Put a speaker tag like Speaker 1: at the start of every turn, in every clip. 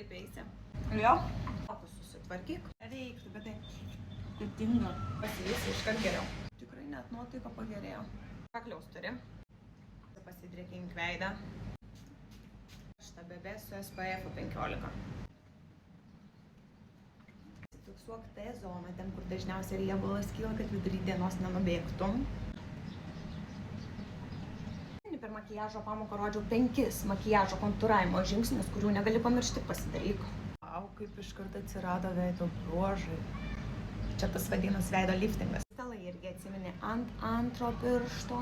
Speaker 1: taip eisi.
Speaker 2: Jo?
Speaker 1: Fokus susitvarkyk.
Speaker 2: Reiktų, bet tai tinga.
Speaker 1: Pasivysi iškart geriau. Tikrai net nuotaika pagerėjo. Kakliaus turi. Pasidrėkink veidą. Šitą bebę su SPF 15. Fiksuok T zoną, ten kur dažniausiai riebalas kyla, kad vidury dienos nenubėgtum. Per makiažo pamoką rodžiau 5 makiažo kontūravimo žingsnius, kurių negali pamiršti, pasidaryk.
Speaker 2: Au, kaip iškart atsirado veido bruožai.
Speaker 1: Čia tas vadinasi veido liftingas. Stalai irgi atsimeni ant antro piršto.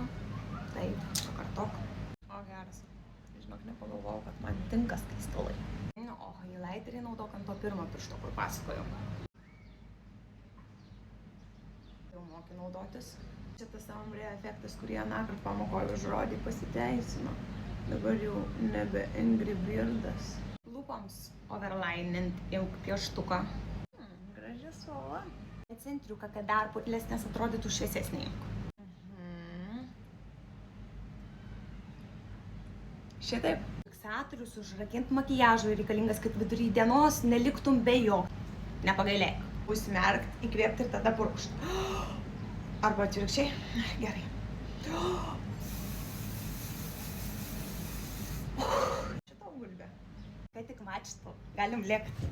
Speaker 1: Taip, pakartok. O, geras. Žinok, nepagalvojau, kad man tinka skaistalai. O highlighterį naudok ant to pirmo piršto, kur pasakojau. Jau moki naudotis. Čia tas ombre efektas, kurį anąkart pamokoju užrodį, pasiteisino. Dabar jau nebe Angry Birdas. Lūpoms overlinint imk pieštuką. Graži spalva. Centriuką, kad dar putlesnės atrodytų šviesesnė imk. Šitaip. Fiksatorius užrakint makiažui reikalingas, kad vidury dienos neliktum be jo. Nepagailėk. Užsimerkt, įkvėpti ir tada purkšt. Arba atvirkščiai. Gerai. Šitą gulbę. Kai tik mačtų, galim lėkti.